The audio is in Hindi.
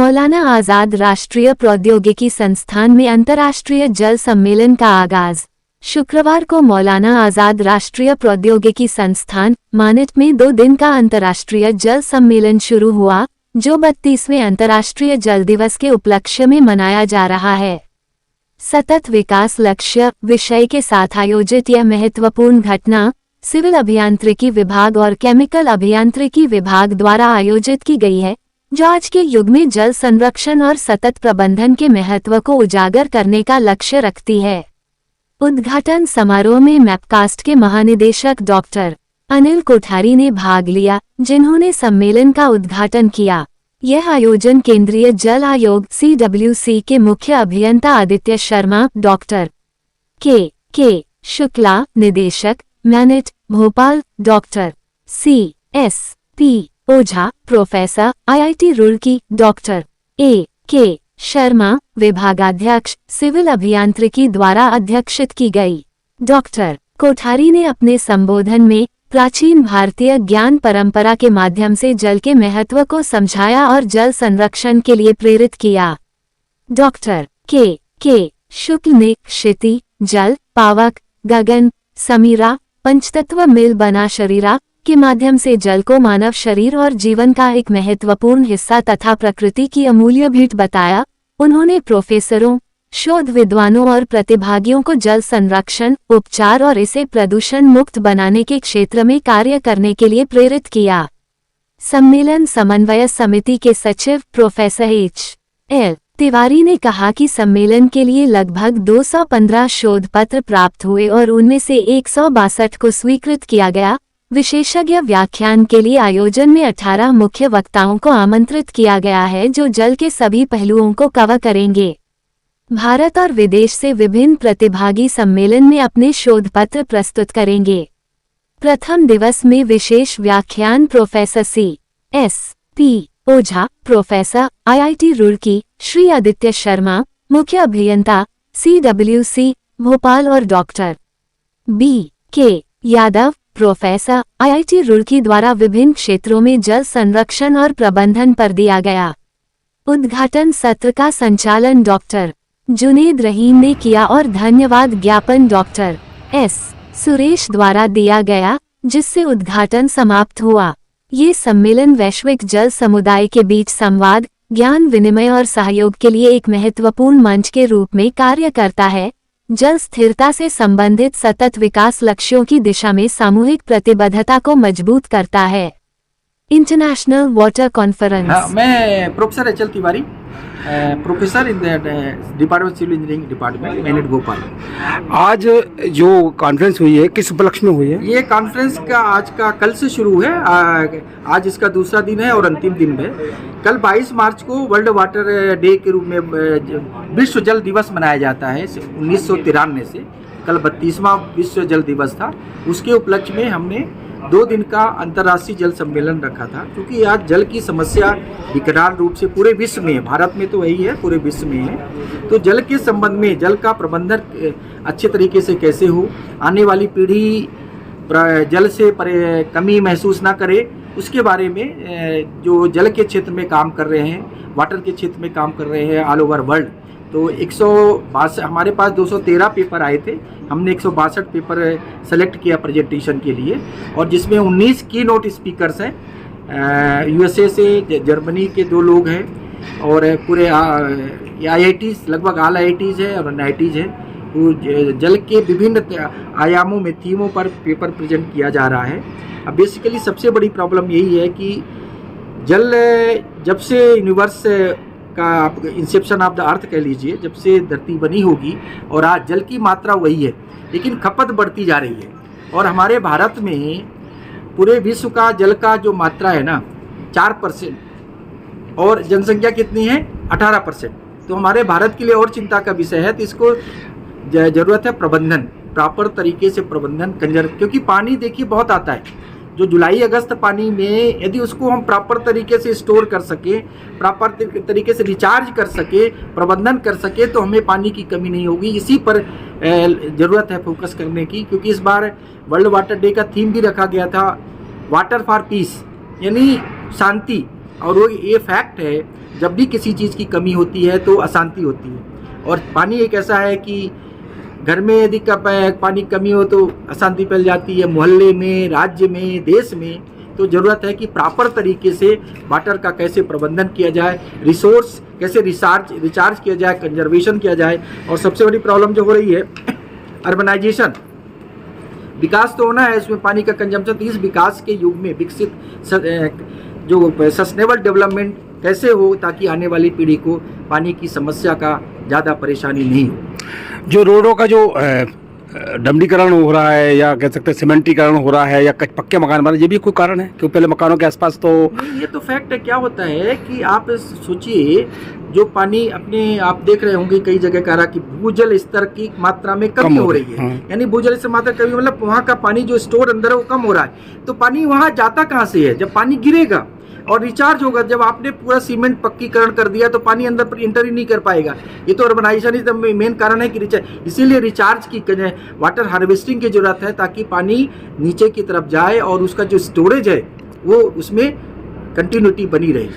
मौलाना आजाद राष्ट्रीय प्रौद्योगिकी संस्थान में अंतर्राष्ट्रीय जल सम्मेलन का आगाज। शुक्रवार को मौलाना आजाद राष्ट्रीय प्रौद्योगिकी संस्थान मानित में 2 दिन का अंतर्राष्ट्रीय जल सम्मेलन शुरू हुआ, जो 32वें अंतर्राष्ट्रीय जल दिवस के उपलक्ष्य में मनाया जा रहा है। सतत विकास लक्ष्य विषय के साथ आयोजित यह महत्वपूर्ण घटना सिविल अभियांत्रिकी विभाग और केमिकल अभियांत्रिकी विभाग द्वारा आयोजित की गई है, जो आज के युग में जल संरक्षण और सतत प्रबंधन के महत्व को उजागर करने का लक्ष्य रखती है। उद्घाटन समारोह में मैपकास्ट के महानिदेशक डॉक्टर अनिल कोठारी ने भाग लिया, जिन्होंने सम्मेलन का उद्घाटन किया। यह आयोजन केंद्रीय जल आयोग CWC के मुख्य अभियंता आदित्य शर्मा, डॉक्टर के शुक्ला, निदेशक MANIT Bhopal, doctor CSP Ojha, professor IIT Roorkee, doctor A.K. Sharma, विभागाध्यक्ष सिविल अभियांत्रिकी द्वारा अध्यक्षित की गई। डॉक्टर कोठारी ने अपने संबोधन में प्राचीन भारतीय ज्ञान परंपरा के माध्यम से जल के महत्व को समझाया और जल संरक्षण के लिए प्रेरित किया। डॉक्टर के शुक्ल ने क्षिति, जल, पावक, गगन, समीरा, पंचतत्व मिल बना शरीरा के माध्यम से जल को मानव शरीर और जीवन का एक महत्वपूर्ण हिस्सा तथा प्रकृति की अमूल्य भेंट बताया। उन्होंने प्रोफेसरों, शोध विद्वानों और प्रतिभागियों को जल संरक्षण, उपचार और इसे प्रदूषण मुक्त बनाने के क्षेत्र में कार्य करने के लिए प्रेरित किया। सम्मेलन समन्वय समिति के सचिव प्रोफेसर H.L. तिवारी ने कहा कि सम्मेलन के लिए लगभग 215 शोध पत्र प्राप्त हुए और उनमें से 162 को स्वीकृत किया गया। विशेषज्ञ व्याख्यान के लिए आयोजन में 18 मुख्य वक्ताओं को आमंत्रित किया गया है, जो जल के सभी पहलुओं को कवर करेंगे। भारत और विदेश से विभिन्न प्रतिभागी सम्मेलन में अपने शोध पत्र प्रस्तुत करेंगे। प्रथम दिवस में विशेष व्याख्यान professor CSP Ojha, professor IIT Roorkee Shri Aditya Sharma, मुख्य अभियंता CWC भोपाल और doctor B.K. Yadav, professor IIT Roorkee द्वारा विभिन्न क्षेत्रों में जल संरक्षण और प्रबंधन पर दिया गया। उद्घाटन सत्र का संचालन डॉक्टर जुनेद रहीम ने किया और धन्यवाद ज्ञापन डॉक्टर S. सुरेश द्वारा दिया गया, जिससे उद्घाटन समाप्त हुआ। ये सम्मेलन वैश्विक जल समुदाय के बीच संवाद, ज्ञान विनिमय और सहयोग के लिए एक महत्वपूर्ण मंच के रूप में कार्य करता है। जल स्थिरता से संबंधित सतत विकास लक्ष्यों की दिशा में सामूहिक प्रतिबद्धता को मजबूत करता है। International water conference. मैं professor H.L. Tiwari, professor in the department civil engineering department, MANIT Bhopal. आज जो कॉन्फ्रेंस हुई है किस उपलक्ष्य में हुई है? ये कॉन्फ्रेंस का आज का कल से शुरू है। आज इसका दूसरा दिन है और अंतिम दिन है। कल 22 मार्च को वर्ल्ड वाटर डे के रूप में विश्व जल दिवस मनाया जाता है 1993 से। कल 32वां विश्व जल दिवस था। उसके उपलक्ष्य में हमने 2 दिन का अंतर्राष्ट्रीय जल सम्मेलन रखा था, क्योंकि आज जल की समस्या विकराल रूप से पूरे विश्व में है। भारत में तो वही है, पूरे विश्व में है। तो जल के संबंध में, जल का प्रबंधन अच्छे तरीके से कैसे हो, आने वाली पीढ़ी जल से कमी महसूस ना करे, उसके बारे में जो जल के क्षेत्र में काम कर रहे हैं, वाटर के क्षेत्र में काम कर रहे हैं ऑल ओवर वर्ल्ड, तो 162 हमारे पास 213 पेपर आए थे। हमने 162 पेपर सेलेक्ट किया प्रेजेंटेशन के लिए, और जिसमें 19 की नोट स्पीकर्स हैं। USA से, जर्मनी के 2 लोग हैं, और पूरे IITs, लगभग ऑल IITs है और NITs है। तो जल के विभिन्न आयामों में, थीमों पर पेपर प्रेजेंट किया जा रहा है। अब बेसिकली सबसे बड़ी प्रॉब्लम यही है कि जल जब से यूनिवर्स का आप इंसेप्शन ऑफ द अर्थ कह लीजिए, जब से धरती बनी होगी, और आज जल की मात्रा वही है, लेकिन खपत बढ़ती जा रही है। और हमारे भारत में पूरे विश्व का जल का जो मात्रा है ना 4%, और जनसंख्या कितनी है 18%। तो हमारे भारत के लिए और चिंता का विषय है। तो इसको ज़रूरत है प्रबंधन, प्रॉपर तरीके से प्रबंधन क्योंकि पानी देखिए बहुत आता है। जो जुलाई अगस्त पानी में यदि उसको हम प्रॉपर तरीके से स्टोर कर सके, प्रॉपर तरीके से रिचार्ज कर सके, प्रबंधन कर सके, तो हमें पानी की कमी नहीं होगी। इसी पर ज़रूरत है फोकस करने की, क्योंकि इस बार वर्ल्ड वाटर डे का थीम भी रखा गया था वाटर फॉर पीस, यानी शांति और वो ये फैक्ट है, जब भी किसी चीज़ की कमी होती है तो अशांति होती है। और पानी एक ऐसा है कि घर में यदि पानी की कमी हो तो अशांति फैल जाती है, मोहल्ले में, राज्य में, देश में। तो ज़रूरत है कि प्रॉपर तरीके से वाटर का कैसे प्रबंधन किया जाए, रिसोर्स कैसे रिचार्ज किया जाए, कंजर्वेशन किया जाए। और सबसे बड़ी प्रॉब्लम जो हो रही है अर्बनाइजेशन, विकास तो होना है, इसमें पानी का कंजम्पशन। तो इस विकास के युग में विकसित जो सस्टेनेबल डेवलपमेंट कैसे हो ताकि आने वाली पीढ़ी को पानी की समस्या का ज़्यादा परेशानी नहीं हो। जो रोडों का जो डमरीकरण हो रहा है या कह सकते हैं सीमेंटीकरण हो रहा है या पक्के मकान बने, ये भी कोई कारण है? क्योंकि पहले मकानों के आसपास तो नहीं, ये तो फैक्ट है। क्या होता है कि आप सोचिए, जो पानी अपने आप देख रहे होंगे कई जगह कह रहा कि भूजल स्तर की मात्रा में कमी हो रही है। यानी भूजल स्तर मात्रा कमी मतलब वहाँ का पानी जो स्टोर अंदर है वो कम हो रहा है। तो पानी वहाँ जाता कहाँ से है? जब पानी गिरेगा और रिचार्ज होगा। जब आपने पूरा सीमेंट पक्कीकरण कर दिया तो पानी अंदर पर इंटर ही नहीं कर पाएगा। ये तो अर्बनाइजेशन ही मेन कारण है कि इसीलिए रिचार्ज की वाटर हार्वेस्टिंग की जरूरत है ताकि पानी नीचे की तरफ जाए और उसका जो स्टोरेज है वो उसमें कंटिन्यूटी बनी रहे।